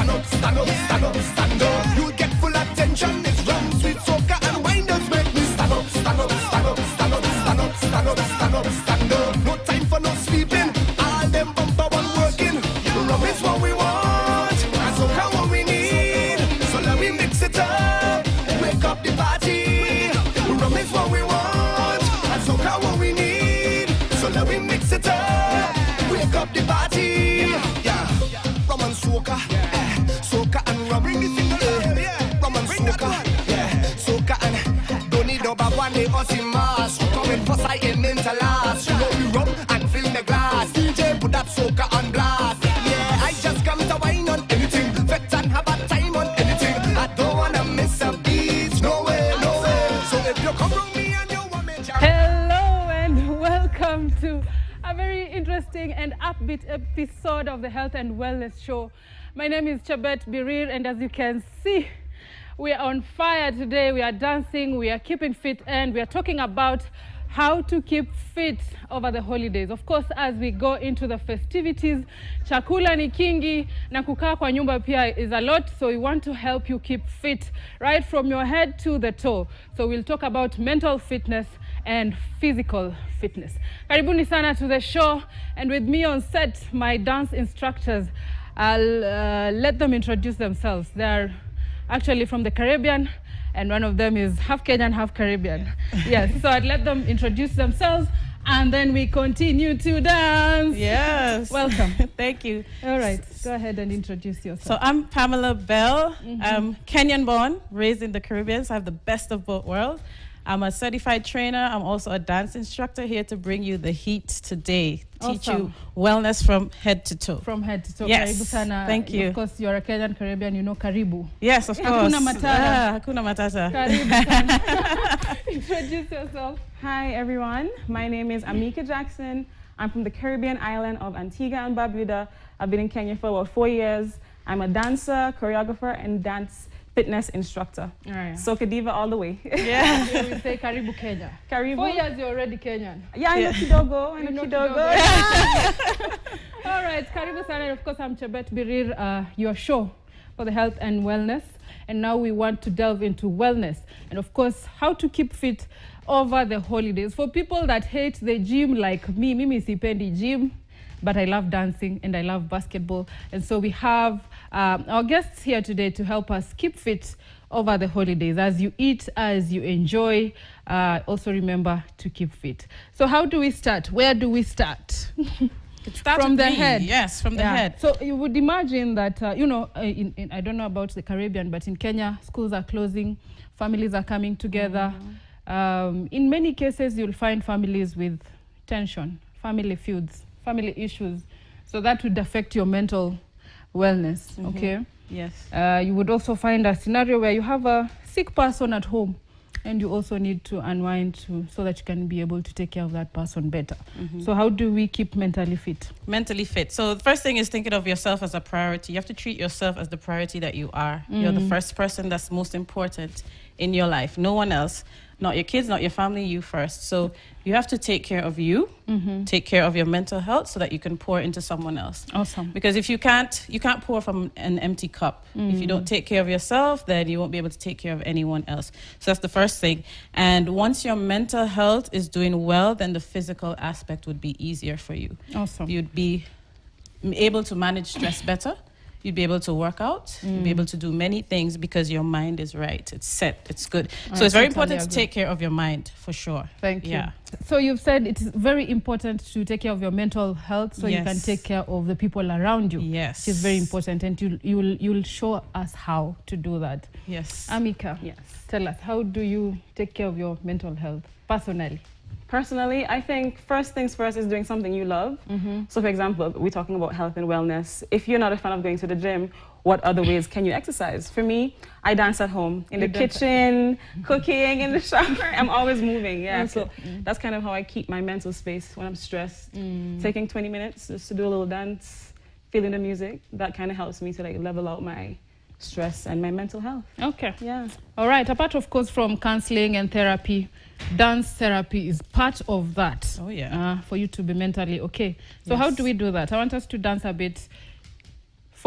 stand up, stand up, stand up, stand up. You'll get full attention. It's rum, sweet soca and wine does make me stand up, stand up, stand up, stand up, stand up, stand up, stand up, stand up. No time for no sleeping. All them bumper one working. Rum is what we want, and soca what we need. So let me mix it up, wake up the party. Rum is what we want, and soca what we need. So let me mix it up, wake up the party. Yeah, rum and soca, soca and rum. Bring the single, rum and soca, yeah, soca and don't need no one day us in mass. Coming for sight and into last. You know we rum and fill the glass. DJ put that soca on blast. Yeah, I just come to wine on anything. Vet and have a time on anything. I don't wanna miss a beat. No way, no way. So if you come from me and you want me, hello and welcome to a very interesting and upbeat episode of the Health and Wellness Show. My name is Chabet Birir, and as you can see, we are on fire today. We are dancing, we are keeping fit, and we are talking about how to keep fit over the holidays. Of course, as we go into the festivities, chakula ni kingi na kukaa kwa nyumba pia is a lot, so we want to help you keep fit right from your head to the toe. So we'll talk about mental fitness and physical fitness. Karibuni sana to the show, and with me on set, my dance instructors. I'll let them introduce themselves. They're actually from the Caribbean, and one of them is half Kenyan, half Caribbean. Yes, so I'd let them introduce themselves, and then we continue to dance. Yes. Welcome. Thank you. All right, go ahead and introduce yourself. So I'm Pamela Bell. I'm Kenyan born, raised in the Caribbean, so I have the best of both worlds. I'm a certified trainer. I'm also a dance instructor, here to bring you the heat today. Teach you wellness from head to toe. From head to toe. Yes. Karibu sana. Thank you. Of course, you're a Kenyan Caribbean, you know karibu. Yes, of course. Hakuna matata. Hakuna matata. Karibu sana. Introduce yourself. Hi everyone, my name is Amika Jackson. I'm from the Caribbean island of Antigua and Barbuda. I've been in Kenya for about 4 years. I'm a dancer, choreographer, and dance fitness instructor. All right. Soca diva all the way. Yeah. Here we say Karibu Kenya. Karibu. 4 years you're already Kenyan. Yeah, I know Kidogo. I know Kidogo. All right, Karibu sana. And of course, I'm Chabet Birir, your show for the health and wellness. And now we want to delve into wellness. And of course, how to keep fit over the holidays. For people that hate the gym like me, Mimi sipendi gym, but I love dancing and I love basketball. And so we have our guests here today to help us keep fit over the holidays. As you eat, as you enjoy, also remember to keep fit. So how do we start? Where do we start? From the head. Yes, from the head. So you would imagine that, I don't know about the Caribbean, but in Kenya, schools are closing, families are coming together. In many cases, you'll find families with tension, family feuds, family issues. So that would affect your mental wellness, okay? Yes. You would also find a scenario where you have a sick person at home, and you also need to unwind so that you can be able to take care of that person better. So how do we keep mentally fit? Mentally fit. So the first thing is thinking of yourself as a priority. You have to treat yourself as the priority that you are. You're the first person that's most important in your life. No one else. Not your kids, not your family, you first. So you have to take care of you, take care of your mental health so that you can pour into someone else. Awesome. Because if you can't pour from an empty cup. If you don't take care of yourself, then you won't be able to take care of anyone else. So that's the first thing. And once your mental health is doing well, then the physical aspect would be easier for you. Awesome. You'd be able to manage stress better. You'd be able to work out, you'd be able to do many things because your mind is right. It's set, it's good. So it's very important to take care of your mind, for sure. Thank you. Yeah. So you've said it's very important to take care of your mental health so you can take care of the people around you. Yes. It's very important, and you'll show us how to do that. Yes. Amika, Yes. tell us, how do you take care of your mental health personally? Personally, I think first things first is doing something you love. So for example, we're talking about health and wellness. If you're not a fan of going to the gym, what other ways can you exercise? For me, I dance at home, in the kitchen, cooking, in the shower. I'm always moving, yeah. Okay. So that's kind of how I keep my mental space when I'm stressed. Taking 20 minutes just to do a little dance, feeling the music, that kind of helps me to like level out my stress and my mental health. Okay. Yeah. All right. Apart, of course, from counseling and therapy, dance therapy is part of that. Oh, yeah. For you to be mentally okay. So how do we do that? I want us to dance a bit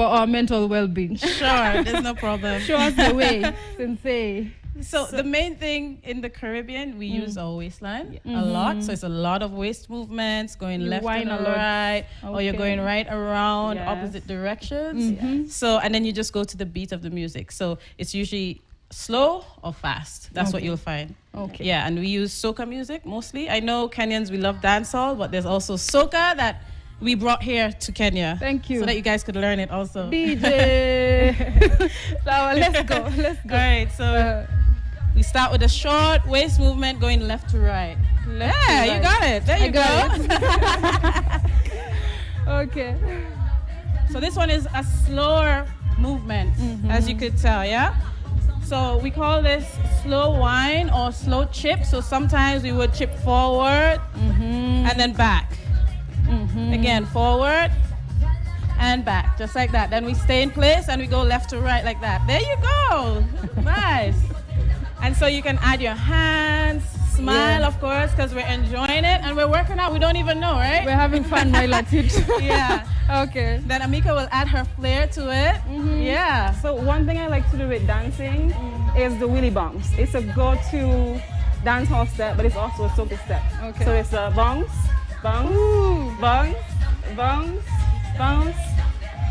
for our mental well-being. Sure, there's no problem. Show us the way, Sensei. So the main thing in the Caribbean, we use our waistline a lot. So it's a lot of waist movements, going left whine and a lot. right, or you're Okay. going right around Yes. opposite directions. So, and then you just go to the beat of the music. So it's usually slow or fast. That's what Okay. you'll find. Okay. Yeah, and we use soca music mostly. I know Kenyans, we love dancehall, but there's also soca that we brought here to Kenya. Thank you. So that you guys could learn it also. DJ. So let's go. Let's go. All right, so we start with a short waist movement going left to right. Left Yeah, to you right. got it. There you got go. Okay. So this one is a slower movement, as you could tell, yeah? So we call this slow whine or slow chip. So sometimes we would chip forward and then back. Again, forward and back, just like that. Then we stay in place and we go left to right like that. There you go. Nice. And so you can add your hands, smile, of course, because we're enjoying it and we're working out. We don't even know, right? We're having fun while at it. Yeah. Okay. Then Amika will add her flair to it. Yeah. So one thing I like to do with dancing is the wheelie bounce. It's a go-to dance hall step, but it's also a soca step. Okay. So it's a bounce, bounce, bounce, bounce, bounce.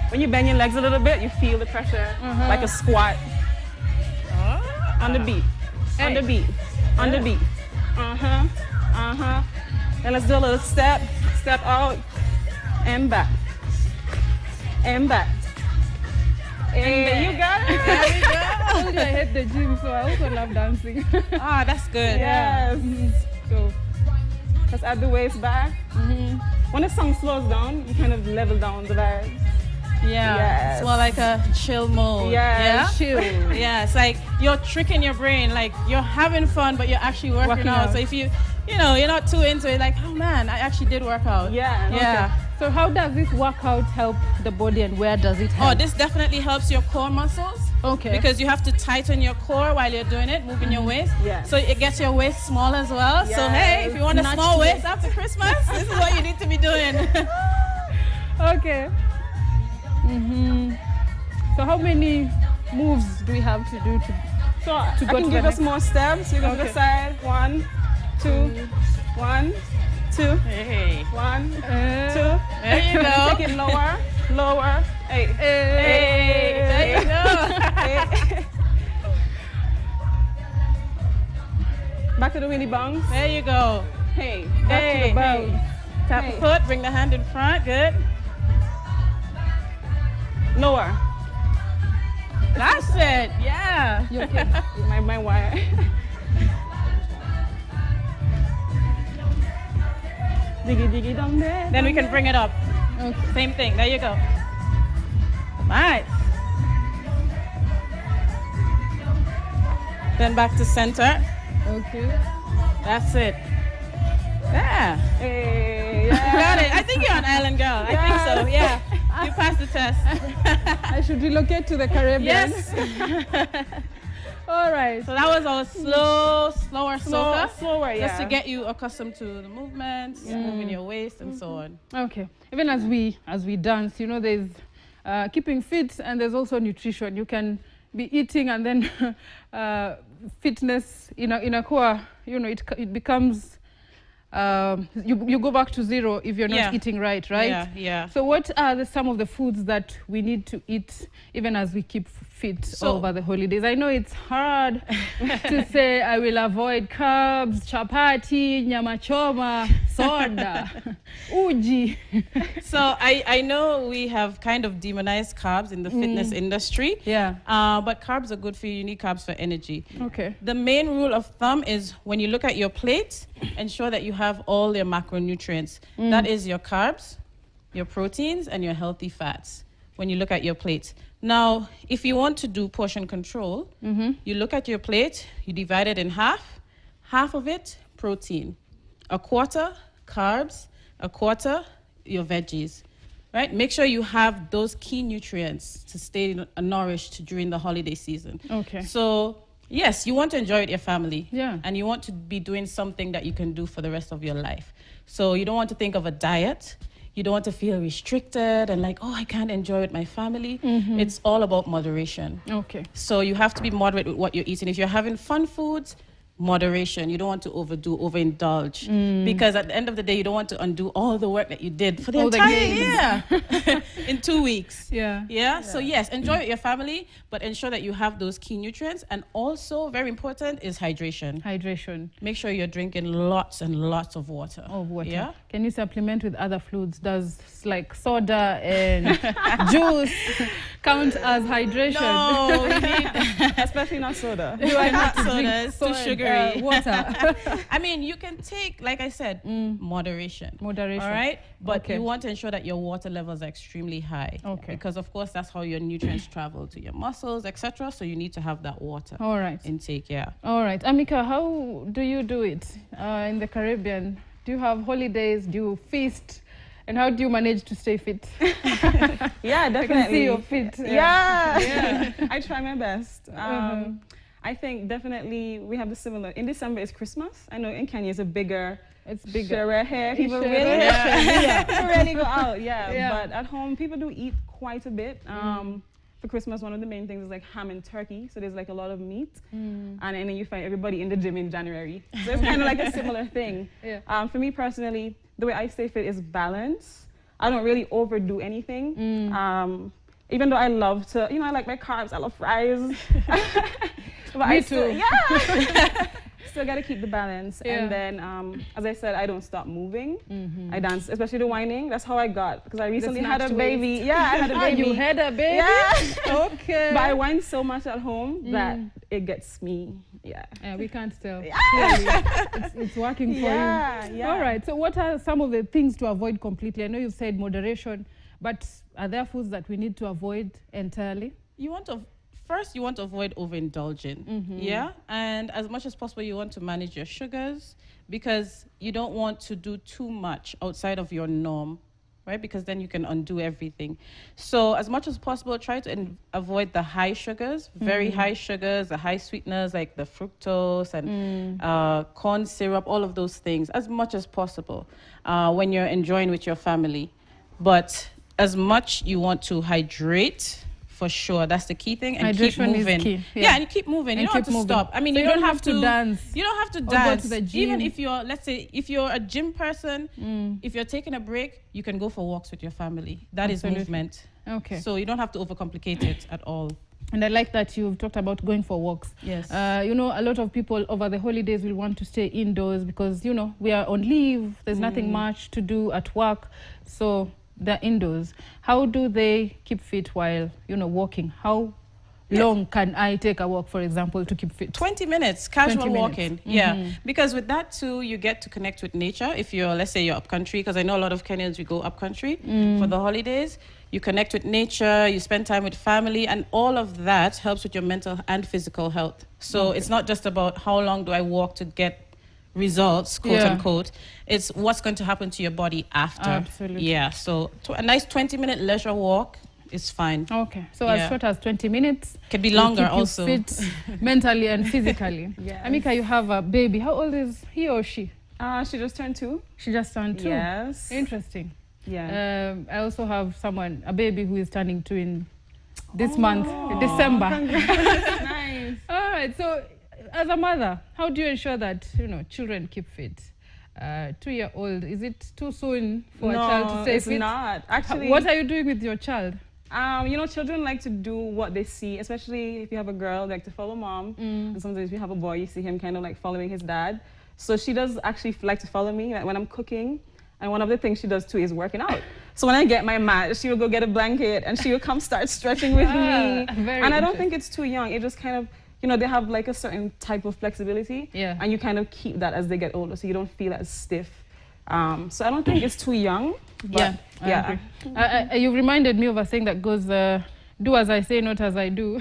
When you bend your legs a little bit, you feel the pressure, like a squat. On the beat, on the beat, on the beat. Then let's do a little step, step out, and back, and back. And you got it. There we go. I told you I hate the gym, so I also love dancing. Ah, that's good. Yes. So, Let's add the waist back. When the song slows down, you kind of level down the vibes. Yeah. Yes. It's more like a chill mode. Yes. chill. Yeah. Yeah. It's like you're tricking your brain. Like you're having fun, but you're actually working out. So if you're not too into it, like, oh man, I actually did work out. Yeah. Yeah. So how does this workout help the body and where does it Oh, help? this definitely helps your core muscles. Okay. Because you have to tighten your core while you're doing it, moving your waist. Yeah. So it gets your waist small as well. So hey, if you want a Snatch small waist. waist after Christmas, this is what you need to be doing. Okay. So how many moves do we have to do to? So I go to can the give us next- more steps. You go to the Okay. side. 1, 2, 1, 2, Hey. 1, 2. There you go. Take it lower, lower. Hey. Hey, there you go. Back to the wheelie bounce. There you go. Hey. Back to the bounce. Tap Hey. the foot, bring the hand in front. Good. Lower. That's it. Yeah. You okay? My wire. Diggy diggy dong there. Then we can bring it up. Okay. Same thing. There you go. Nice. Then back to center. Okay. That's it. Yeah. Hey, You yeah. got it. I think you're an island girl. I think so. Yeah. You passed the test. I should relocate to the Caribbean. Yes. All right. So that was our slower soca. Slower, yeah. Just to get you accustomed to the movements, moving your waist and so on. Okay. Even as we dance, there's keeping fit and there's also nutrition. You can be eating and then fitness in a core, it becomes you go back to zero if you're not Yeah. eating right? Yeah. So what are some of the foods that we need to eat even as we keep fit over the holidays? I know it's hard to say I will avoid carbs, chapati, nyama choma, soda, uji. So I know we have kind of demonized carbs in the fitness industry. Yeah. But carbs are good for you. You need carbs for energy. Okay. The main rule of thumb is when you look at your plate, ensure that you have all your macronutrients. That is your carbs, your proteins, and your healthy fats when you look at your plate. Now, if you want to do portion control, you look at your plate, you divide it in half of it, protein, a quarter, carbs, a quarter, your veggies, right? Make sure you have those key nutrients to stay nourished during the holiday season. Okay. So, yes, you want to enjoy it with your family. Yeah. And you want to be doing something that you can do for the rest of your life. So you don't want to think of a diet. You don't want to feel restricted and like, oh, I can't enjoy with my family. It's all about moderation. Okay. So you have to be moderate with what you're eating. If you're having fun foods, moderation. You don't want to overindulge. Because at the end of the day, you don't want to undo all the work that you did for the entire year in 2 weeks. Yeah. So yes, enjoy with your family, but ensure that you have those key nutrients. And also, very important is hydration. Make sure you're drinking lots and lots of water. Yeah. Can you supplement with other fluids? Does like soda and juice count as hydration? No, we need, especially not soda. Do I have to soda? drink It's too sugary. Water. I mean, you can take, like I said, moderation. All Moderation. right, but you want to ensure that your water levels are extremely high. Okay. Because of course that's how your nutrients travel to your muscles, etc. So you need to have that water. All right. Intake. Yeah. All right, Amika, how do you do it in the Caribbean? Do you have holidays? Do you feast? And how do you manage to stay fit? Yeah, definitely. I can see you're fit. Yeah. I try my best. I think definitely we have the similar. In December is Christmas. I know in Kenya it's bigger. It's bigger. Share hair. People really, really go out. Yeah. But at home, people do eat quite a bit. For Christmas, one of the main things is like ham and turkey. So there's like a lot of meat. And then you find everybody in the gym in January. So it's kind of like a similar thing. For me personally, the way I stay fit is balance. I don't really overdo anything. Even though I love to, I like my carbs, I love fries. But Me too. Still got to keep the balance. And then, as I said, I don't stop moving. I dance, especially the whining. That's how I got, because I recently had a baby. Yeah, I had a baby. You had a baby? Yeah. Okay. But I whine so much at home that it gets me. Yeah. We can't tell. Yeah. It's working for you. All right. So what are some of the things to avoid completely? I know you've said moderation, but are there foods that we need to avoid entirely? First, you want to avoid overindulging, yeah? And as much as possible, you want to manage your sugars, because you don't want to do too much outside of your norm, right? Because then you can undo everything. So as much as possible, try to avoid the high sugars, very high sugars, the high sweeteners like the fructose and corn syrup, all of those things, as much as possible when you're enjoying with your family. But as much you want to hydrate, for sure, that's the key thing. And hydration keep moving. Is key. Yeah, and keep moving. You don't have to stop. I mean, so you don't have to dance. You don't have to dance. Go to the gym. Even if you're, let's say, if you're a gym person, if you're taking a break, you can go for walks with your family. That is movement. Okay. So you don't have to overcomplicate it at all. And I like that you've talked about going for walks. Yes. A lot of people over the holidays will want to stay indoors because, we are on leave. There's nothing much to do at work. So they're indoors. How do they keep fit while, walking? How long can I take a walk, for example, to keep fit? 20 minutes, casual 20 minutes. walking. Yeah, because with that too, you get to connect with nature. If you're, let's say you're up country, because I know a lot of Kenyans, we go up country for the holidays. You connect with nature, you spend time with family, and all of that helps with your mental and physical health. So it's not just about how long do I walk to get results, quote unquote. It's what's going to happen to your body after. Absolutely. Yeah, so a nice 20-minute leisure walk is fine. Okay, so as short as 20 minutes. Could be longer keep also. You fit mentally and physically. Amika, you have a baby. How old is he or she? She just turned 2. She just turned 2? Yes. Interesting. Yeah. I also have a baby who is turning 2 in this month, December. Nice. All right, so as a mother, how do you ensure that children keep fit? 2-year-old, is it too soon for a child to stay fit? No, it's not. Actually, what are you doing with your child? Children like to do what they see, especially if you have a girl, they like to follow mom. And sometimes if you have a boy, you see him kind of like following his dad. So she does actually like to follow me when I'm cooking. And one of the things she does too is working out. So when I get my mat, she will go get a blanket and she will come start stretching with me. And I don't think it's too young. It just kind of, they have like a certain type of flexibility. And you kind of keep that as they get older so you don't feel as stiff. So I don't think it's too young. But I agree. You reminded me of a saying that goes, do as I say, not as I do.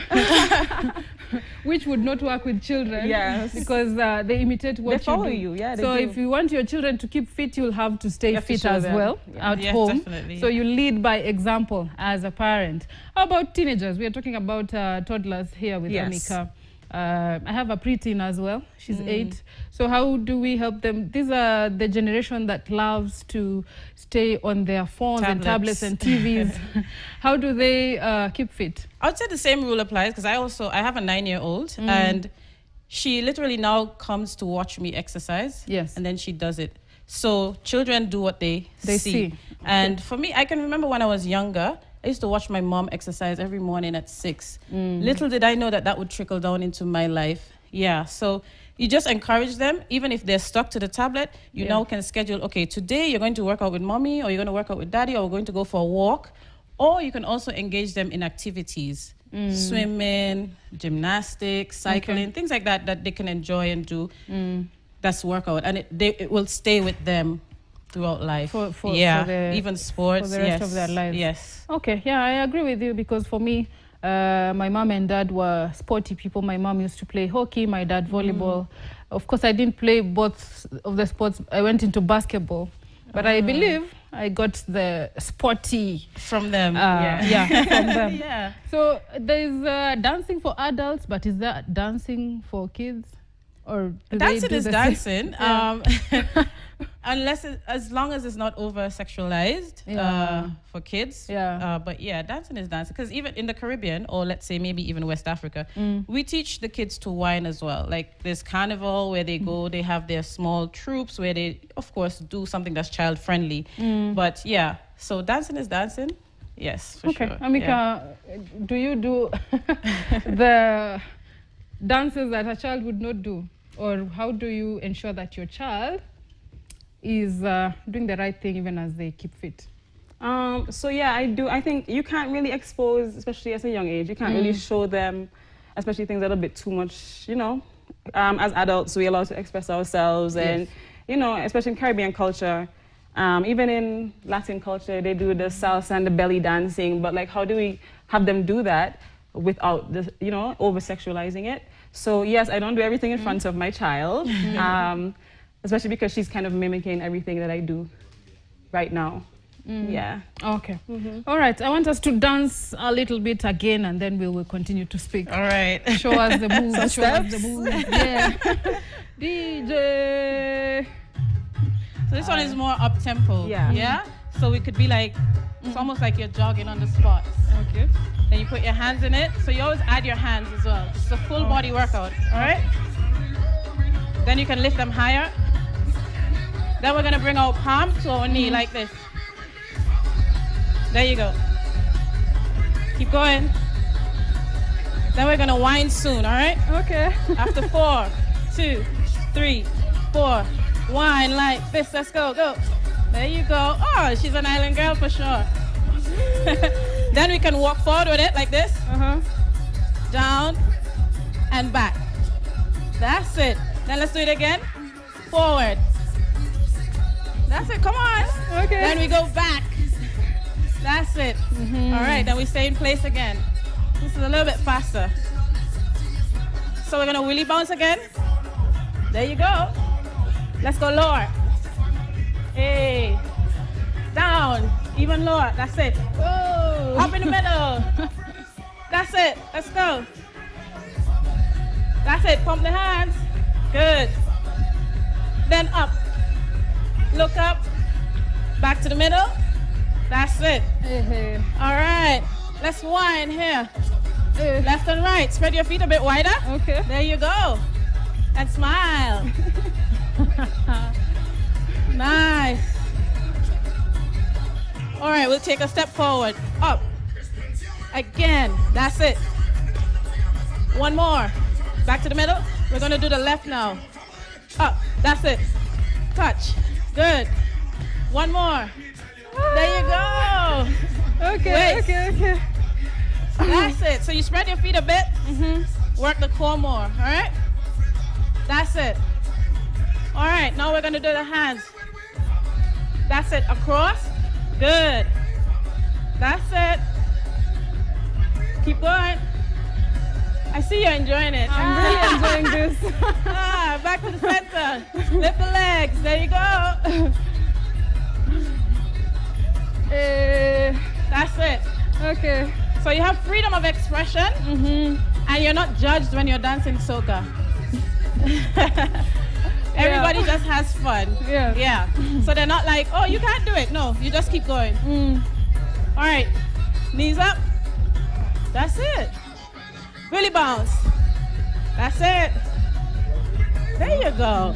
Which would not work with children. Yes. Because they imitate what you do. They follow you, yeah. So if you want your children to keep fit, you'll have to stay fit as well at home. Definitely. So you lead by example as a parent. How about teenagers? We are talking about toddlers here with Amika. I have a preteen as well. She's 8. So how do we help them? These are the generation that loves to stay on their phones and tablets and TVs. How do they keep fit? I would say the same rule applies because I have a 9-year-old and she literally now comes to watch me exercise. Yes. And then she does it. So children do what they see. And for me, I can remember when I was younger, I used to watch my mom exercise every morning at 6. Little did I know that would trickle down into my life. Yeah, so you just encourage them, even if they're stuck to the tablet, you now can schedule, okay, today you're going to work out with mommy, or you're going to work out with daddy, or we're going to go for a walk. Or you can also engage them in activities, swimming, gymnastics, cycling, things like that they can enjoy and do. That's workout, and it will stay with them throughout life. For even sports. For the rest of their lives. Yes. Okay, yeah, I agree with you because for me, my mom and dad were sporty people. My mom used to play hockey, my dad volleyball. Of course, I didn't play both of the sports. I went into basketball, but I believe I got the sporty from them. From them. Yeah. So there's dancing for adults, but is there dancing for kids? Or dancing is dancing, as long as it's not over sexualized for kids. But yeah, dancing is dancing because even in the Caribbean, or let's say maybe even West Africa, we teach the kids to wine as well. Like there's carnival where they go, they have their small troops where they, of course, do something that's child friendly. But yeah, so dancing is dancing. Yes, for sure. Amika, do you do the dances that a child would not do? Or how do you ensure that your child is doing the right thing even as they keep fit? So yeah, I do. I think you can't really expose, especially at a young age, you can't really show them, especially things that are a bit too much, you know. As adults, we're allowed to express ourselves and, you know, especially in Caribbean culture, even in Latin culture, they do the salsa and the belly dancing, but like how do we have them do that without, you know, over-sexualizing it? So yes, I don't do everything in front of my child, especially because she's kind of mimicking everything that I do right now. Yeah. Okay. All right. I want us to dance a little bit again, and then we will continue to speak. All right. Show us the moves. Show us the moves. Yeah. DJ. So this one is more up tempo. Yeah. So it could be like it's almost like you're jogging on the spot. Okay. Then you put your hands in it. So you always add your hands as well. It's a full body workout. All right? Then you can lift them higher. Then we're going to bring our palm to our knee like this. There you go. Keep going. Then we're going to wind soon, all right? Okay. After 4, 2, 3, 4. Wind like this. Let's go. Go. There you go. Oh, she's an island girl for sure. Then we can walk forward with it like this. Down and back. That's it. Then let's do it again. Forward. That's it. Come on. Okay. Then we go back. That's it. All right. Then we stay in place again. This is a little bit faster. So we're going to wheelie bounce again. There you go. Let's go lower. Hey. Down. Even lower. That's it. Whoa. Up in the middle. That's it. Let's go. That's it. Pump the hands. Good. Then up. Look up. Back to the middle. That's it. All right. Let's wind here. Left and right. Spread your feet a bit wider. Okay. There you go. And smile. Nice. All right, we'll take a step forward. Up. Again. That's it. One more. Back to the middle. We're going to do the left now. Up. That's it. Touch. Good. One more. There you go. Okay, okay. That's it. So you spread your feet a bit. Work the core more. All right? That's it. All right. Now we're going to do the hands. That's it. Across. Good. That's it. Keep going. I see you're enjoying it. I'm really enjoying this. Back to the center. Lift the legs. There you go. That's it. Okay. So you have freedom of expression And you're not judged when you're dancing soca. Everybody just has fun. Yeah. Yeah. So they're not like, oh, you can't do it. No, you just keep going. All right. Knees up. That's it. Really bounce. That's it. There you go.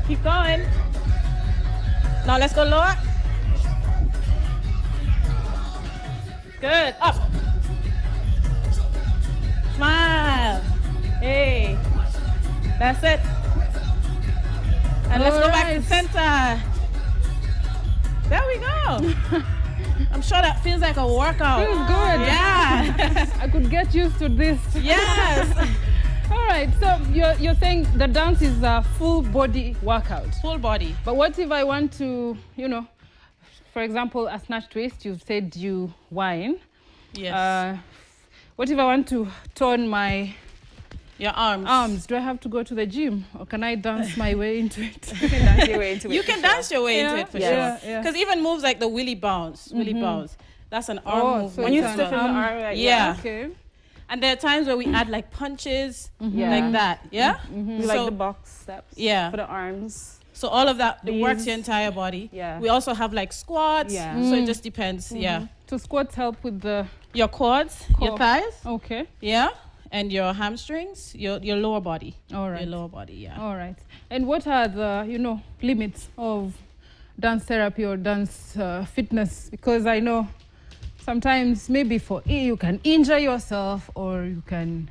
Keep going. Now let's go lower. Good. Up. Smile. Hey. That's it. And let's go back to center. There we go. I'm sure that feels like a workout. Feels good. Yeah. I could get used to this. Yes. All right, so you're saying the dance is a full body workout. Full body. But what if I want to, for example, a snatch twist, you said you whine. Yes. What if I want to turn my Your arms. Do I have to go to the gym or can I dance my way into it? You can dance your way into it. You can dance your way into Yeah. it for Yeah. sure. Yeah. Because even moves like the willy bounce, that's an arm movement. so When you it's stiffen the arm, like, Yeah. Okay. And there are times where we add like punches, Yeah. like that. Yeah? We So, like the box steps. Yeah. For the arms. so all of that, it works These- your entire body. Yeah. We also have like squats. Yeah. So it just depends. Yeah. So squats help with the... Your quads, your Core. thighs. Okay. Yeah. And your hamstrings, your lower body. All right. Your lower body, yeah. All right. And what are the, limits of dance therapy or dance fitness? Because I know sometimes maybe you can injure yourself or you can,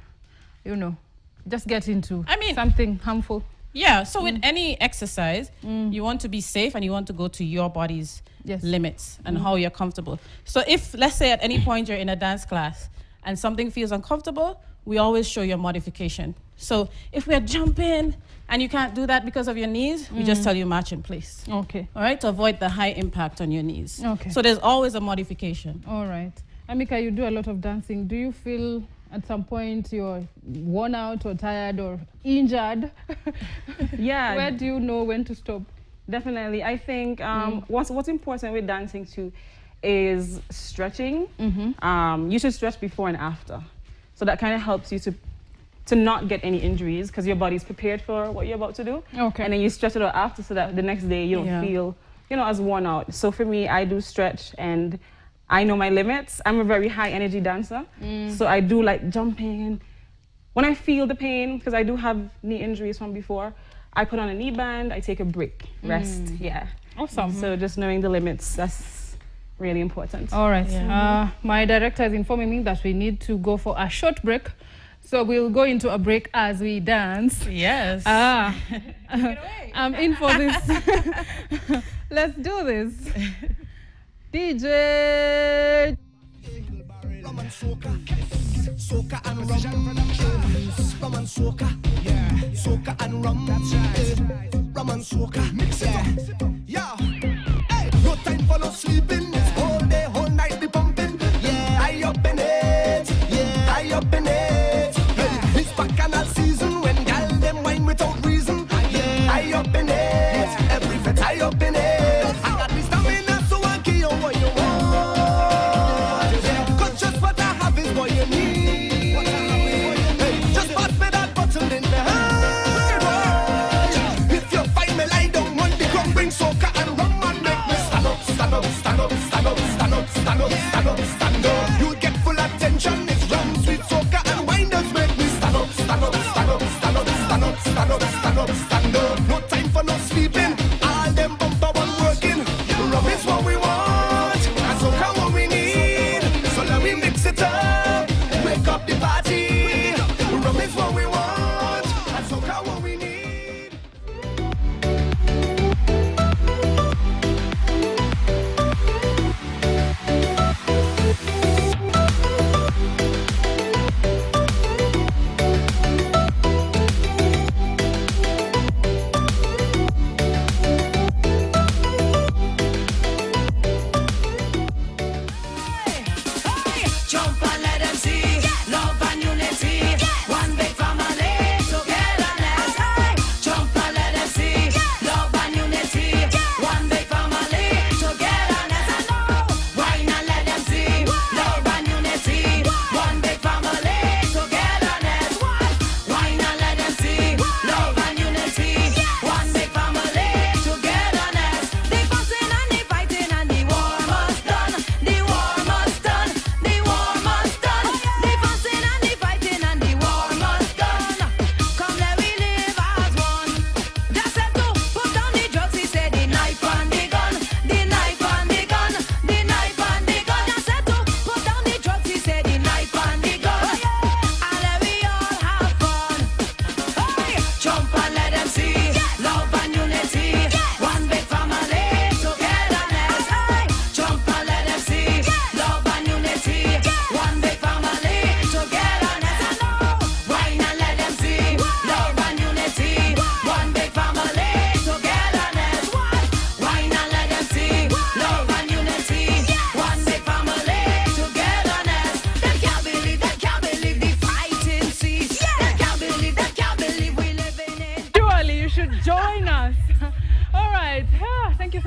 just get into something harmful. Yeah, so with any exercise, you want to be safe and you want to go to your body's Yes. limits and how you're comfortable. So if, let's say at any point you're in a dance class and something feels uncomfortable, we always show you a modification. So if we're jumping and you can't do that because of your knees, we just tell you match in place. Okay. All right, to avoid the high impact on your knees. Okay. So there's always a modification. All right. Amika, you do a lot of dancing. Do you feel at some point you're worn out or tired or injured? Yeah. Where do you know when to stop? Definitely. I think what's important with dancing too is stretching. You should stretch before and after. So that kind of helps you to not get any injuries because your body's prepared for what you're about to do. Okay. And then you stretch it out after so that the next day you don't feel, as worn out. So for me, I do stretch and I know my limits. I'm a very high energy dancer. So I do like jumping. When I feel the pain, because I do have knee injuries from before, I put on a knee band, I take a break, rest, yeah. Awesome. So just knowing the limits, that's really important. All right. My director is informing me that we need to go for a short break. So we'll go into a break as we dance. Yes. I'm in for this. Let's do this. DJ. Rum and soca, soca and rum, rum and soca, yeah, soca and rum, rum and soca, mix it up, yeah. Hey, no time for no sleeping, it's all day, whole night be pumping, yeah. I up in it, yeah, I up in it. Hey, it's bacchanal season when gal them wine without reason, yeah. I up in it, every fit I up in it. I got me stamina so I give you what you want. What you need. Hey, just pass me that bottle in the hand. If you find me lie down one day,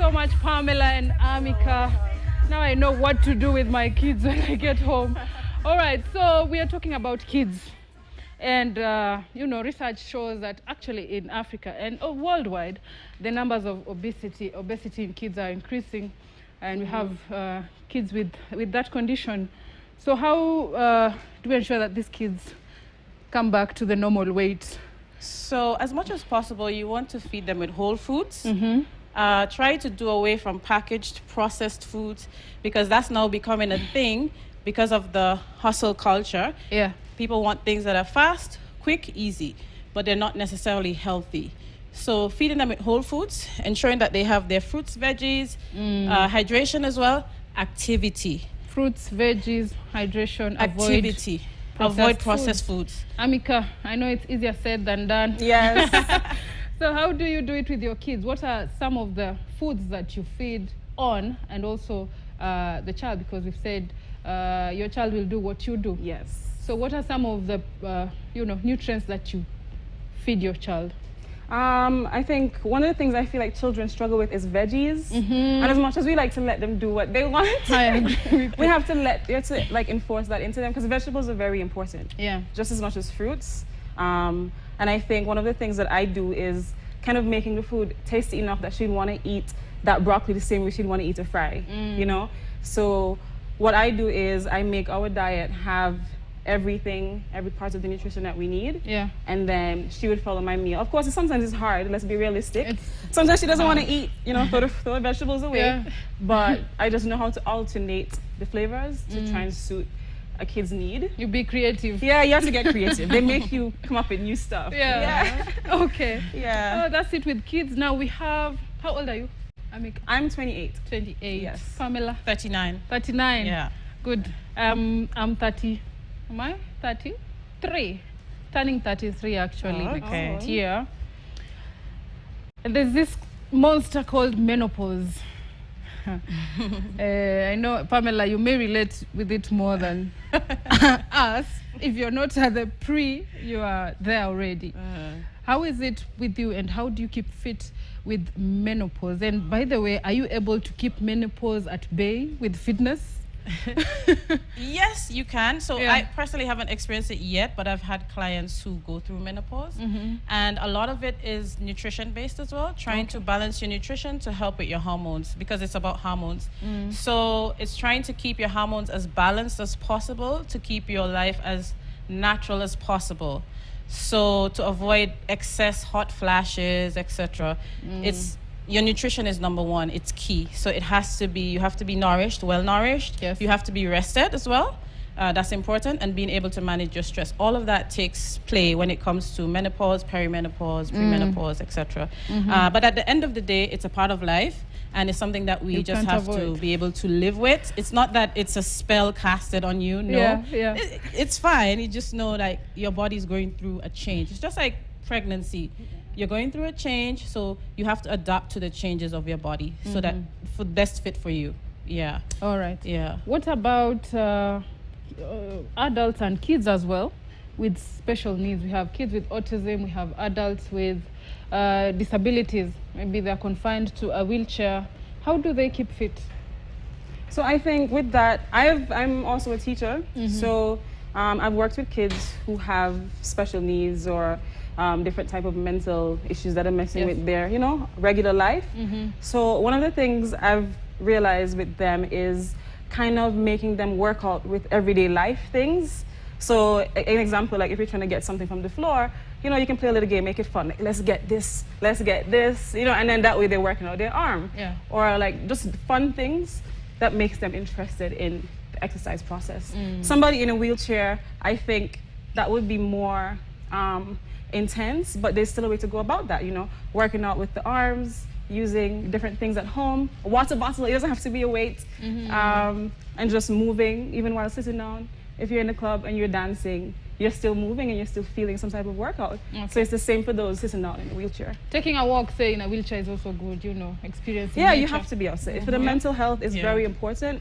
so much, Pamela and Amika. Now I know what to do with my kids when I get home. All right, so we are talking about kids. And, you know, research shows that actually in Africa and worldwide, the numbers of obesity in kids are increasing. And we have kids with that condition. So how do we ensure that these kids come back to the normal weight? So as much as possible, you want to feed them with whole foods. Try to do away from packaged, processed foods, because that's now becoming a thing because of the hustle culture. Yeah. People want things that are fast, quick, easy, but they're not necessarily healthy. So feeding them with whole foods, ensuring that they have their fruits, veggies, hydration as well, activity. Fruits, veggies, hydration, Activity. Avoid processed foods. Amika, I know it's easier said than done. Yes. So how do you do it with your kids? What are some of the foods that you feed on, and also the child? Because we've said your child will do what you do. Yes. So what are some of the you know, nutrients that you feed your child? I think one of the things I feel like children struggle with is veggies. And as much as we like to let them do what they want, I agree. we have to like enforce that into them, because vegetables are very important. Yeah. Just as much as fruits. And I think one of the things that I do is kind of making the food tasty enough that she'd want to eat that broccoli the same way she'd want to eat a fry, you know? So what I do is I make our diet have everything, every part of the nutrition that we need. Yeah. And then she would follow my meal. Of course, sometimes it's hard, let's be realistic. Sometimes she doesn't want to eat, you know, throw the vegetables away. Yeah. But I just know how to alternate the flavors to try and suit a kid's need. You be creative. Yeah, you have to get creative. They make you come up with new stuff. Yeah. Okay. Yeah. Oh, that's it with kids. Now we have, how old are you? Amika? I'm 28. 28. Yes. Pamela? 39. 39. Yeah. Good. I'm 30. Am I 33? Turning 33 actually Okay. next year. And there's this monster called menopause. I know, Pamela, you may relate with it more than us. If you're not at the pre, you are there already. How is it with you, and how do you keep fit with menopause? And by the way, are you able to keep menopause at bay with fitness? Yes, you can. So Yeah. I personally haven't experienced it yet, but I've had clients who go through menopause. And a lot of it is nutrition based as well, trying to balance your nutrition to help with your hormones, because it's about hormones. So it's trying to keep your hormones as balanced as possible to keep your life as natural as possible. So to avoid excess hot flashes, etc. It's your nutrition is number one. It's key. So it has to be, you have to be nourished, well nourished. Yes. You have to be rested as well. That's important, and being able to manage your stress. All of that takes play when it comes to menopause, perimenopause, premenopause, etc. But at the end of the day, it's a part of life, and it's something that we You just can't have to avoid. be able to live with. It's not that it's a spell casted on you. No, Yeah. It's fine. You just know like your body's going through a change. It's just like pregnancy. You're going through a change, so you have to adapt to the changes of your body so that for best fit for you. Yeah. All right. Yeah. What about adults and kids as well with special needs? We have kids with autism, we have adults with disabilities. Maybe they're confined to a wheelchair. How do they keep fit? So I think with that, I'm also a teacher. So I've worked with kids who have special needs or different type of mental issues that are messing with their, you know, regular life. So one of the things I've realized with them is kind of making them work out with everyday life things. So an example, like if you're trying to get something from the floor, you know, you can play a little game, make it fun. Like, let's get this, you know, and then that way they're working out their arm. Yeah. Or like just fun things that makes them interested in the exercise process. Somebody in a wheelchair, I think that would be more intense, but there's still a way to go about that, you know, working out with the arms, using different things at home, a water bottle, it doesn't have to be a weight, and just moving, even while sitting down. If you're in a club and you're dancing, you're still moving and you're still feeling some type of workout. So it's the same for those sitting down in a wheelchair. Taking a walk, say, in a wheelchair is also good, you know, experiencing Yeah, nature. you have to be outside. For the mental health is very important.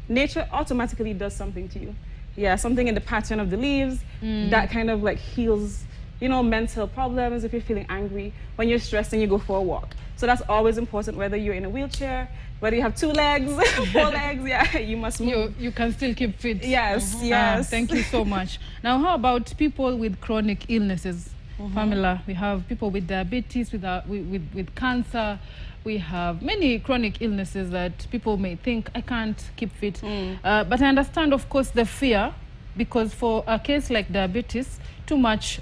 Nature automatically does something to you. Yeah, something in the pattern of the leaves, that kind of like heals you know, mental problems, if you're feeling angry, when you're stressed and you go for a walk. So that's always important, whether you're in a wheelchair, whether you have 2 legs, 4 legs, yeah, you must move. You can still keep fit. Yes, yes. Thank you so much. Now, how about people with chronic illnesses? Pamela, we have people with diabetes, with cancer. We have many chronic illnesses that people may think, I can't keep fit. But I understand, of course, the fear, because for a case like diabetes, too much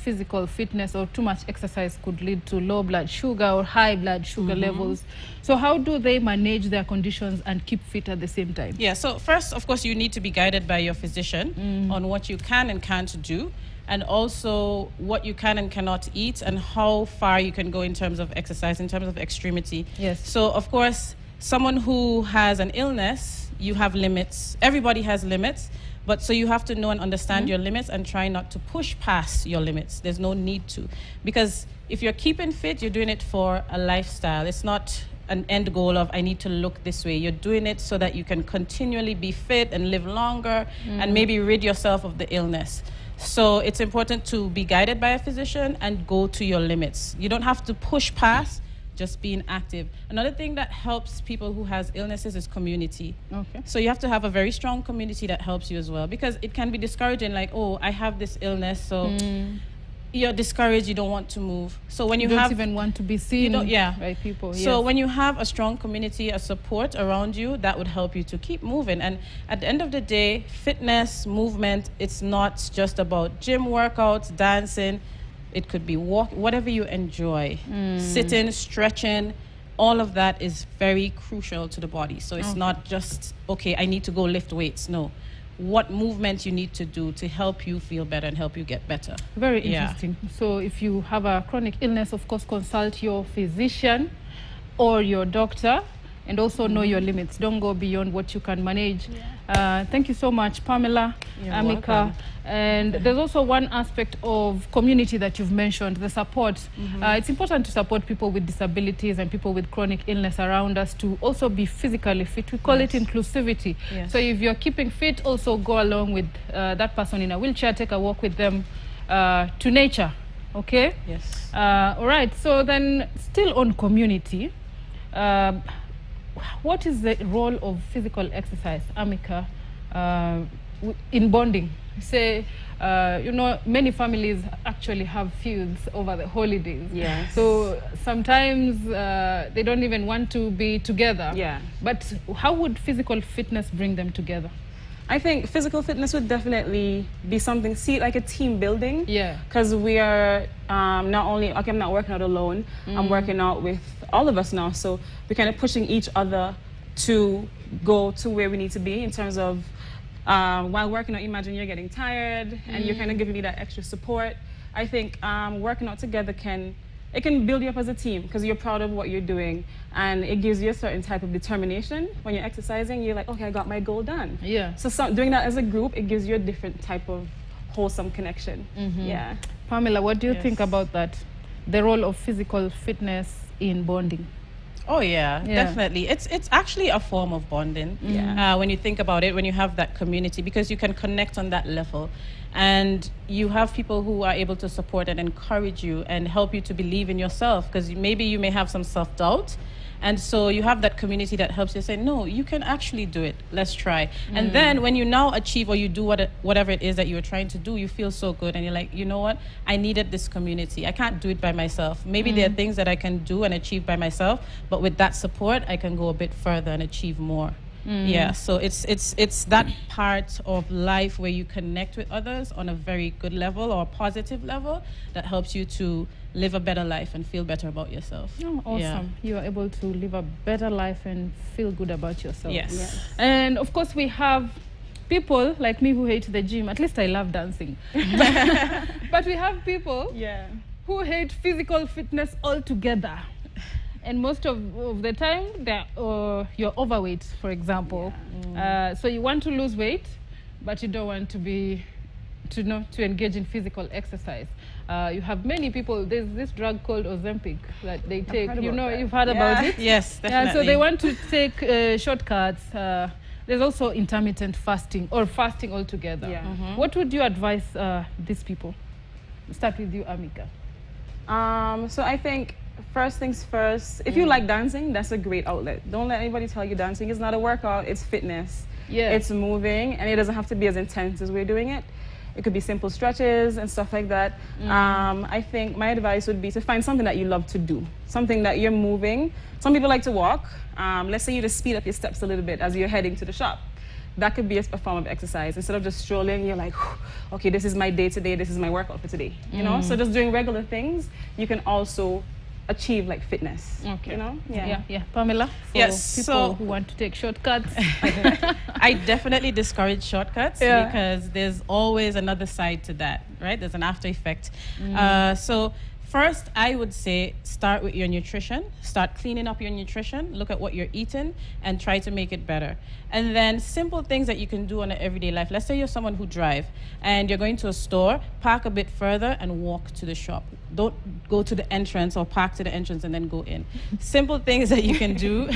physical fitness or too much exercise could lead to low blood sugar or high blood sugar levels. So how do they manage their conditions and keep fit at the same time? Yeah, so first, of course, you need to be guided by your physician on what you can and can't do, and also what you can and cannot eat, and how far you can go in terms of exercise, in terms of extremity. Yes. So, of course, someone who has an illness, you have limits. Everybody has limits, but so you have to know and understand your limits and try not to push past your limits. There's no need to. Because if you're keeping fit, you're doing it for a lifestyle. It's not an end goal of, I need to look this way. You're doing it so that you can continually be fit and live longer and maybe rid yourself of the illness. So it's important to be guided by a physician and go to your limits. You don't have to push past, just being active. Another thing that helps people who has illnesses is community. Okay. So you have to have a very strong community that helps you as well, because it can be discouraging, like, oh, I have this illness, so you're discouraged, you don't want to move. So when you don't have even want to be seen by people. So Yes. when you have a strong community, a support around you, that would help you to keep moving. And at the end of the day, fitness, movement, it's not just about gym workouts, dancing. It could be walk, whatever you enjoy. Sitting, stretching, all of that is very crucial to the body. So it's not just, okay, I need to go lift weights. No. What movement you need to do to help you feel better and help you get better. Very interesting. So if you have a chronic illness, of course, consult your physician or your doctor, and also know your limits. Don't go beyond what you can manage. Thank you so much, Pamela, You're Amika. welcome. And there's also one aspect of community that you've mentioned, the support. It's important to support people with disabilities and people with chronic illness around us to also be physically fit. We call it inclusivity. Yes. So if you're keeping fit, also go along with that person in a wheelchair, take a walk with them to nature. Okay? Yes. All right. So then, still on community, what is the role of physical exercise, Amika, in bonding? Say, you know, many families actually have feuds over the holidays. Yes. So sometimes they don't even want to be together. Yeah. But how would physical fitness bring them together? I think physical fitness would definitely be something, see it like a team building. Yeah. Because we are not only, okay, I'm not working out alone, I'm working out with all of us now. So we're kind of pushing each other to go to where we need to be in terms of, while working out, imagine you're getting tired and you're kind of giving me that extra support. I think working out together can build you up as a team because you're proud of what you're doing, and it gives you a certain type of determination. When you're exercising, you're like, okay, I got my goal done. Yeah. So doing that as a group, it gives you a different type of wholesome connection. Yeah. Pamela, what do you think about that? The role of physical fitness in bonding? Oh yeah, definitely. It's actually a form of bonding. When you think about it, when you have that community, because you can connect on that level, and you have people who are able to support and encourage you and help you to believe in yourself, because maybe you may have some self-doubt. And so you have that community that helps you say, no, you can actually do it. Let's try. And then when you now achieve or you do whatever it is that you were trying to do, you feel so good. And you're like, you know what? I needed this community. I can't do it by myself. Maybe there are things that I can do and achieve by myself, but with that support, I can go a bit further and achieve more. Yeah, so it's that part of life where you connect with others on a very good level or a positive level that helps you to live a better life and feel better about yourself. Oh, awesome. Yeah. You are able to live a better life and feel good about yourself. Yes. And of course, we have people like me who hate the gym. At least I love dancing. But we have people who hate physical fitness altogether. And most of the time, you're overweight, for example. So you want to lose weight, but you don't want to engage in physical exercise. You have many people. There's this drug called Ozempic that they take. You know, you've heard about it. Yes, definitely. Yeah, so they want to take shortcuts. There's also intermittent fasting or fasting altogether. What would you advise these people? Start with you, Amika. So I think first things first, if you like dancing, that's a great outlet. Don't let anybody tell you dancing is not a workout, it's fitness. Yeah. It's moving, and it doesn't have to be as intense as we're doing it. It could be simple stretches and stuff like that. I think my advice would be to find something that you love to do, something that you're moving. Some people like to walk. Let's say you just speed up your steps a little bit as you're heading to the shop. That could be a form of exercise. Instead of just strolling, you're like, okay, this is my day today, this is my workout for today. You know, so just doing regular things, you can also achieve like fitness. Okay. You know? Yeah. Pamela, for Yes, people so- who want to take shortcuts. I definitely discourage shortcuts Yeah. because there's always another side to that, right? There's an after effect. So first, I would say start with your nutrition. Start cleaning up your nutrition. Look at what you're eating and try to make it better. And then simple things that you can do on an everyday life. Let's say you're someone who drive and you're going to a store, park a bit further and walk to the shop. Don't go to the entrance or park to the entrance and then go in. Simple things that you can do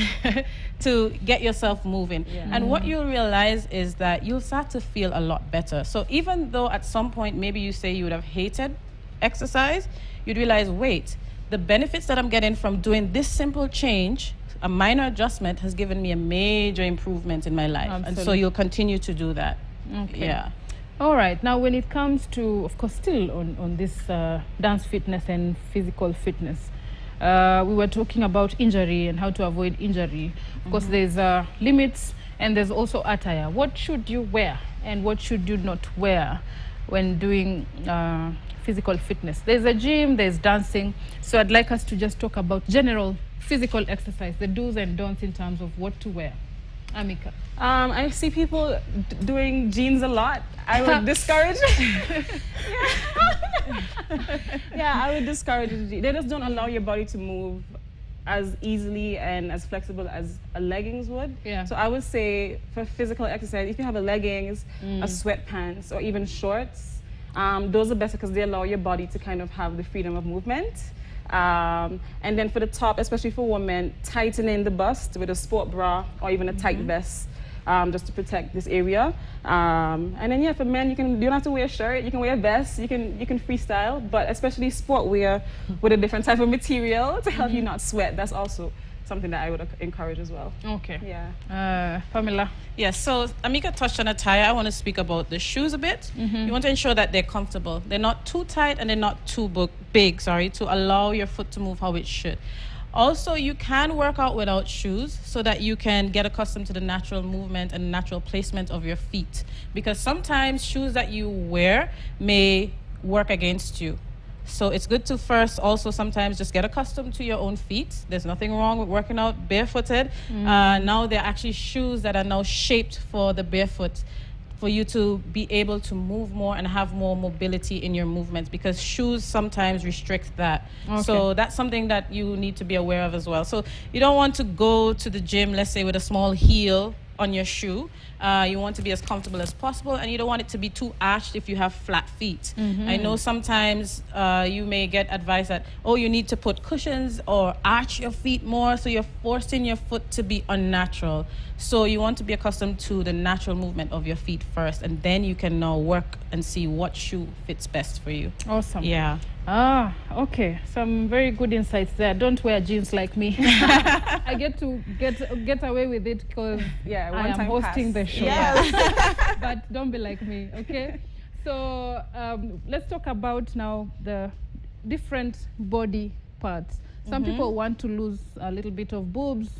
to get yourself moving. And what you'll realize is that you'll start to feel a lot better. So even though at some point maybe you say you would have hated exercise, you'd realize, wait, the benefits that I'm getting from doing this simple change, a minor adjustment, has given me a major improvement in my life. And so Absolutely. you'll continue to do that. Okay. Yeah. All right. Now, when it comes to, of course, still on this dance fitness and physical fitness, we were talking about injury and how to avoid injury. Of course, there's limits and there's also attire. What should you wear and what should you not wear when doing physical fitness? There's a gym, there's dancing. So I'd like us to just talk about general physical exercise, the do's and don'ts in terms of what to wear. Amika. I see people doing jeans a lot. I would discourage. I would discourage it. They just don't allow your body to move as easily and as flexible as a leggings would. Yeah. So I would say for physical exercise, if you have a leggings, a sweatpants, or even shorts, those are better because they allow your body to kind of have the freedom of movement. And then for the top, especially for women, tightening the bust with a sport bra or even a tight vest, just to protect this area. And then for men, you don't have to wear a shirt. You can wear a vest. You can freestyle, but especially sport wear with a different type of material to help you not sweat. That's also something that I would encourage as well. Okay. Yeah. Pamela. Yes, so Amika touched on attire. I want to speak about the shoes a bit. You want to ensure that they're comfortable. They're not too tight and they're not too big, to allow your foot to move how it should. Also, you can work out without shoes so that you can get accustomed to the natural movement and natural placement of your feet. Because sometimes shoes that you wear may work against you. So it's good to first also sometimes just get accustomed to your own feet. There's nothing wrong with working out barefooted. Now there are actually shoes that are now shaped for the barefoot, for you to be able to move more and have more mobility in your movements, because shoes sometimes restrict that. Okay. So that's something that you need to be aware of as well. So you don't want to go to the gym, let's say, with a small heel on your shoe. You want to be as comfortable as possible, and you don't want it to be too arched if you have flat feet. I know sometimes you may get advice that, you need to put cushions or arch your feet more, so you're forcing your foot to be unnatural. So you want to be accustomed to the natural movement of your feet first, and then you can now work and see what shoe fits best for you. Awesome. Yeah. Okay. Some very good insights there. Don't wear jeans like me. I get to get away with it because Yeah, I one am time hosting pass. the show. Yes. But don't be like me, okay? So let's talk about now the different body parts. Some people want to lose a little bit of boobs.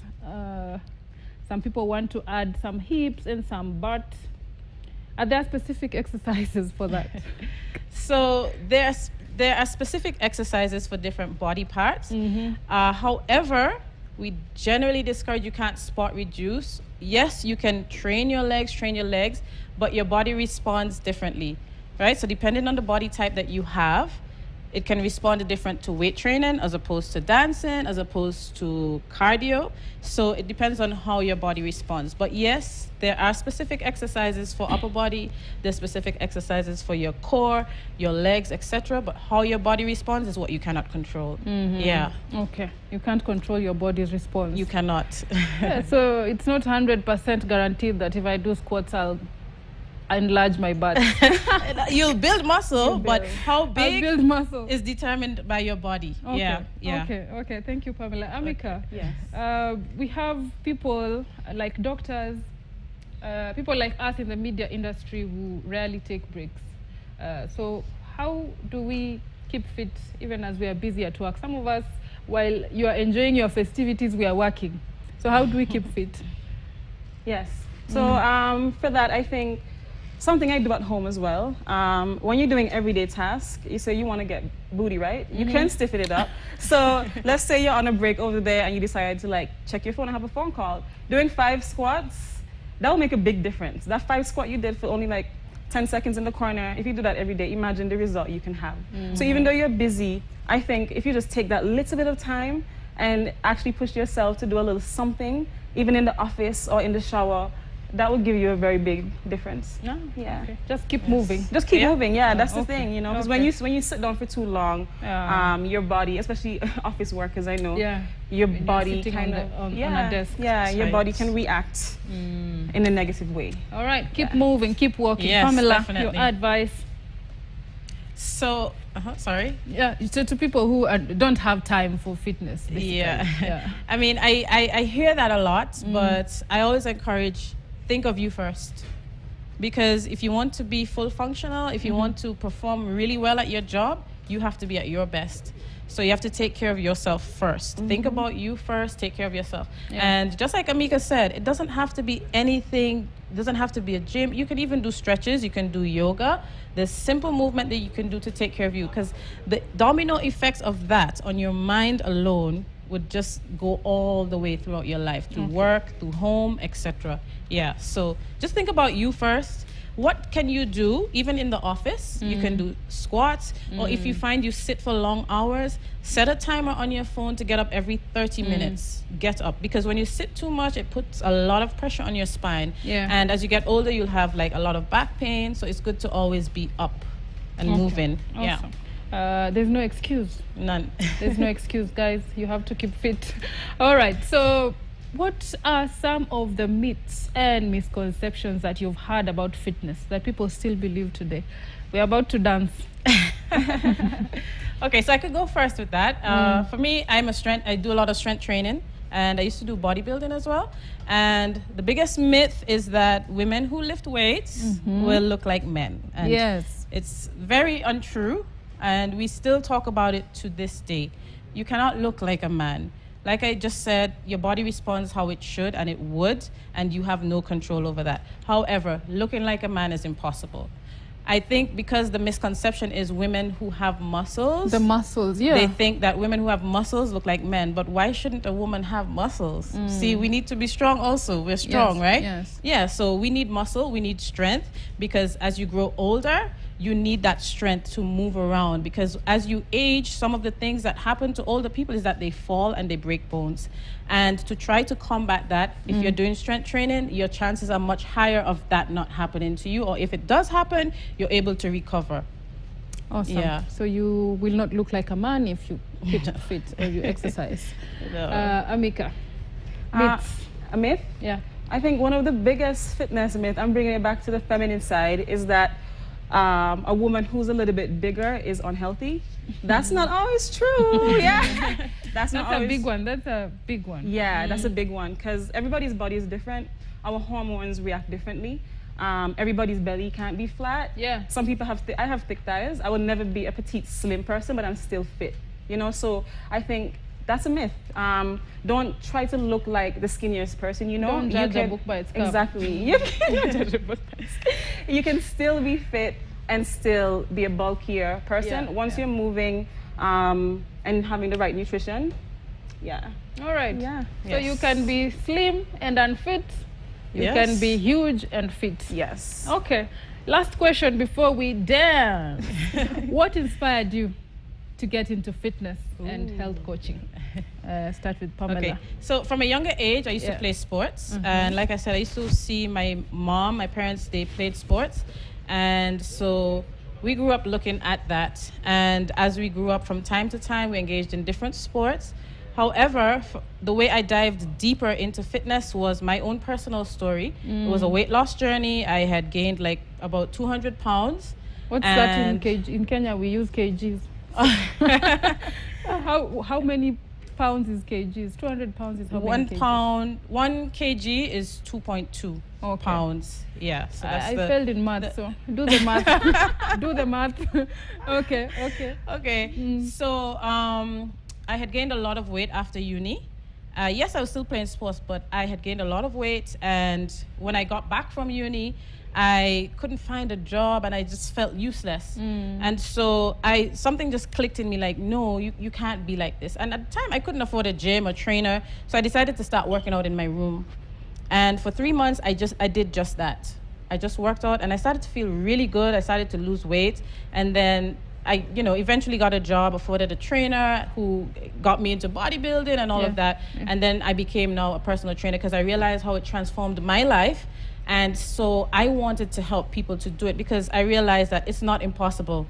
Some people want to add some hips and some butt. Are there specific exercises for that? So there are specific exercises for different body parts. However, we generally discourage, you can't spot reduce. Yes, you can train your legs, but your body responds differently, right? So depending on the body type that you have, it can respond different to weight training as opposed to dancing, as opposed to cardio. So it depends on how your body responds. But yes, there are specific exercises for upper body, there's specific exercises for your core, your legs, etc. But how your body responds is what you cannot control. Yeah, Okay. You can't control your body's response. you cannot. Yeah, so it's not 100% guaranteed that if I do squats, I'll enlarge my butt. You'll build muscle, but how I'll big build muscle. is determined by your body. Okay. Yeah, yeah. Okay. Thank you, Pamela. Amika. Yes. We have people like doctors, people like us in the media industry who rarely take breaks. So how do we keep fit even as we are busy at work? Some of us, while you are enjoying your festivities, we are working. So how do we keep fit? Yes. So for that, I think something I do at home as well. When you're doing everyday tasks, you say you want to get booty, right? You can stiffen it up. So let's say you're on a break over there and you decide to like check your phone and have a phone call. Doing 5 squats, that will make a big difference. That 5 squat you did for only like 10 seconds in the corner, if you do that every day, imagine the result you can have. So even though you're busy, I think if you just take that little bit of time and actually push yourself to do a little something, even in the office or in the shower, that will give you a very big difference. Yeah. Yeah. Okay. Just keep moving. Just keep moving, yeah, that's the Okay. thing, you know, because Okay. when you sit down for too long, your body, especially office workers, I know, Yeah. your When you're body sitting kind of, on a desk. yeah, your Right. body can react in a negative way. All right. Keep moving. Keep walking. Yes, Pamela, definitely. your advice. So, sorry. Yeah. So to people who don't have time for fitness. Basically. Yeah. I mean, I hear that a lot, but I always encourage, think of you first. Because if you want to be full functional, if you want to perform really well at your job, you have to be at your best. So you have to take care of yourself first. Think about you first, take care of yourself. Yeah. And just like Amika said, it doesn't have to be anything, it doesn't have to be a gym. You can even do stretches, you can do yoga. There's simple movement that you can do to take care of you, because the domino effects of that on your mind alone would just go all the way throughout your life, through work, through home, etc. Yeah, so just think about you first. What can you do, even in the office? You can do squats, or if you find you sit for long hours, set a timer on your phone to get up every 30 minutes. Get up, because when you sit too much, it puts a lot of pressure on your spine. Yeah. And as you get older, you'll have like a lot of back pain, so it's good to always be up and moving. Yeah, Awesome. There's no excuse. none. There's no excuse, guys. You have to keep fit. All right. So, what are some of the myths and misconceptions that you've heard about fitness that people still believe today? We're about to dance. Okay, so I could go first with that. For me, I do a lot of strength training, and I used to do bodybuilding as well. And the biggest myth is that women who lift weights will look like men. And Yes. it's very untrue, and we still talk about it to this day. You cannot look like a man. Like I just said, your body responds how it should, and it would, and you have no control over that. However, looking like a man is impossible. I think because the misconception is women who have muscles. The muscles, yeah. They think that women who have muscles look like men, but why shouldn't a woman have muscles? See, we need to be strong also. We're strong, Yes, right? yes. Yeah, so we need muscle, we need strength, because as you grow older, you need that strength to move around, because as you age, some of the things that happen to older people is that they fall and they break bones. And to try to combat that, if you're doing strength training, your chances are much higher of that not happening to you, or if it does happen, you're able to recover. Awesome. Yeah. So you will not look like a man if you keep fit or you exercise. No. Amika, myths. A myth? Yeah. I think one of the biggest fitness myth, I'm bringing it back to the feminine side, is that a woman who's a little bit bigger is unhealthy. That's not always true. Yeah, that's not That's a always big one. That's a big one. Yeah, that's a big one, because everybody's body is different. Our hormones react differently. Everybody's belly can't be flat. Yeah. Some people have I have thick thighs. I would never be a petite, slim person, but I'm still fit. You know, so I think that's a myth. Don't try to look like the skinniest person. You know, Don't judge you a can, book by its cover. Exactly. You can judge a book by its cover. You can still be fit and still be a bulkier person Yeah, once yeah. you're moving and having the right nutrition. Yeah. All right. Yeah. So you can be slim and unfit. You Yes. can be huge and fit. Yes. Okay. Last question before we dance. What inspired you to get into fitness and health coaching? Start with Pamela. Okay, so from a younger age, I used Yeah. to play sports. And like I said, I used to see my mom, my parents, they played sports. And so we grew up looking at that. And as we grew up, from time to time, we engaged in different sports. However, the way I dived deeper into fitness was my own personal story. It was a weight loss journey. I had gained like about 200 pounds. What's that in kg? In Kenya, we use kgs. How many pounds is kgs? 200 pounds is how many kgs? 1 kg is 2.2 pounds. Yeah. So I failed in math, so do the math. Do the math. Okay. So I had gained a lot of weight after uni. Yes, I was still playing sports, but I had gained a lot of weight. And when I got back from uni, I couldn't find a job and I just felt useless. And so something just clicked in me like, no, you can't be like this. And at the time I couldn't afford a gym or trainer. So I decided to start working out in my room. And for 3 months, I did just that. I just worked out and I started to feel really good. I started to lose weight. And then I, eventually got a job, afforded a trainer who got me into bodybuilding and all of that. And then I became now a personal trainer because I realized how it transformed my life. And so I wanted to help people to do it because I realized that it's not impossible.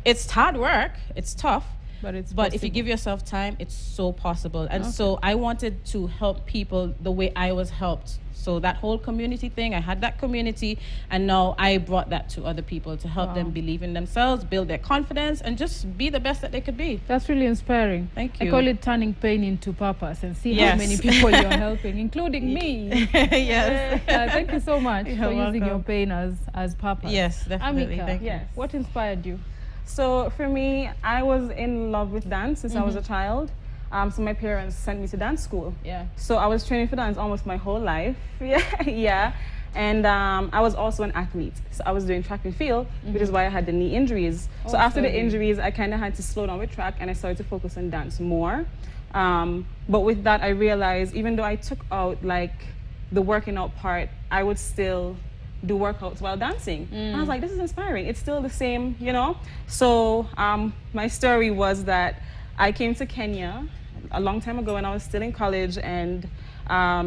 It's hard work, it's tough, but if you give yourself time, it's so possible. And so I wanted to help people the way I was helped. So that whole community thing, I had that community, and now I brought that to other people to help them believe in themselves, build their confidence, and just be the best that they could be. That's really inspiring. Thank you. I call it turning pain into purpose and see how many people you're helping, including me. Yes. Thank you so much for welcome. using your pain as purpose. Yes, definitely. Amika, Thank you. what inspired you? So for me, I was in love with dance since I was a child. So my parents sent me to dance school. Yeah. So I was training for dance almost my whole life. Yeah. And I was also an athlete. So I was doing track and field, which is why I had the knee injuries. So after the injuries, I kind of had to slow down with track and I started to focus on dance more. But with that, I realized even though I took out like the working out part, I would still do workouts while dancing. And I was like, this is inspiring. It's still the same, So my story was that I came to Kenya a long time ago when I was still in college, and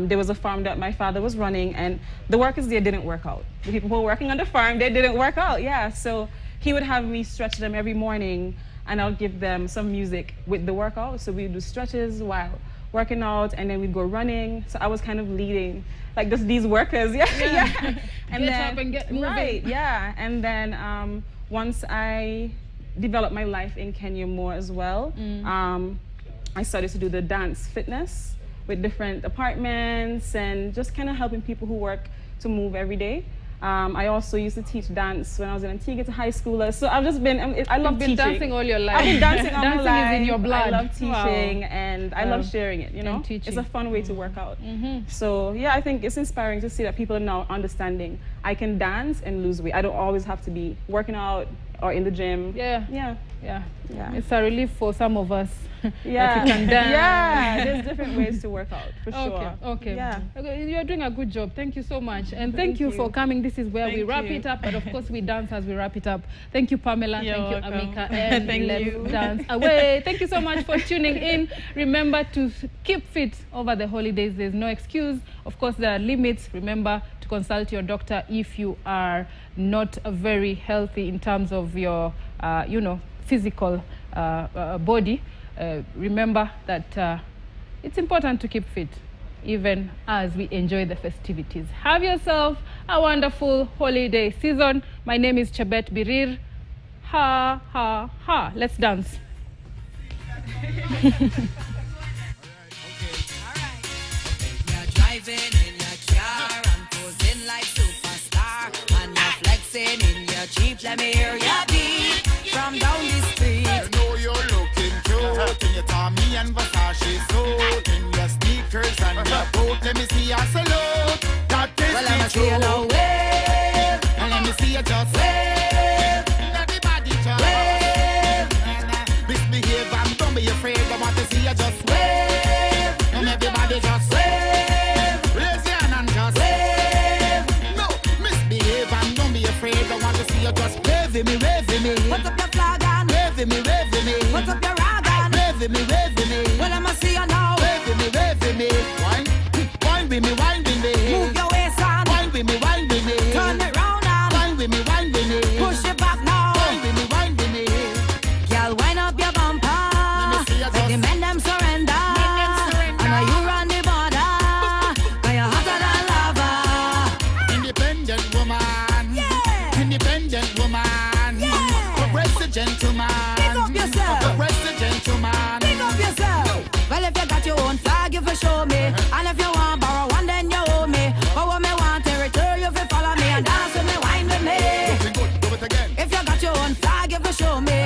there was a farm that my father was running, and the workers there didn't work out. The people who were working on the farm, they didn't work out, So he would have me stretch them every morning, and I'll give them some music with the workout. So we'd do stretches while working out, and then we'd go running. So I was kind of leading, like just these workers, And get up and get moving. Right, and then once I developed my life in Kenya more as well, I started to do the dance fitness with different apartments and just kind of helping people who work to move every day. I also used to teach dance when I was in Antigua to high schoolers. So I've just been, I love teaching. You've been dancing all your life. I've been dancing all my life. Dancing is in your blood. I love teaching and I love sharing it, And teaching. It's a fun way to work out. So yeah, I think it's inspiring to see that people are now understanding I can dance and lose weight. I don't always have to be working out or in the gym. Yeah. It's a relief for some of us. That you can dance. Yeah, there's different ways to work out, for sure. Okay. Yeah. You're doing a good job. Thank you so much. And thank you for coming. This is where we wrap it up, but of course we dance as we wrap it up. Thank you, Pamela. You're thank you, welcome. Amika. And let's dance away. Thank you so much for tuning in. Remember to keep fit over the holidays. There's no excuse. Of course, there are limits. Remember to consult your doctor if you are not very healthy in terms of your, physical body. Remember that it's important to keep fit even as we enjoy the festivities. Have yourself a wonderful holiday season. My name is Chebet Birir. Ha, ha, ha. Let's dance. You're driving in your car and posing like superstar, and you're flexing in your Jeep. Let me hear your beat from down the street. You know you're looking cute in your Tommy and Versace suit, in your sneakers and your boot. Let me see your salute. That is Well, I'ma see you now wave, and let me see you just wave, everybody just wave, misbehave and don't be afraid. I want to see you just wave, and everybody just wave, raise your hand and just wave. no, misbehave and don't be afraid. I want to see you just wave me, wave me. Put up your flag and Wave me, wave me. put up your rag and Wave me, wave me. well, I'ma see you now. Wave me, wave me. Wine with me, wine with me. Move your waist and Wine with me, wine with me. turn it round and Wine with me, wine with me. push it back now. Wine with me, wine with me. Girl, wind up your bumper. me see you Let the just- men them surrender. If you got your own flag, you fi show me. And if you want borrow one, then you owe me. But what me want in return, you fi follow me and dance with me, wine with me. Looking good, do it again. If you got your own flag, you fi show me.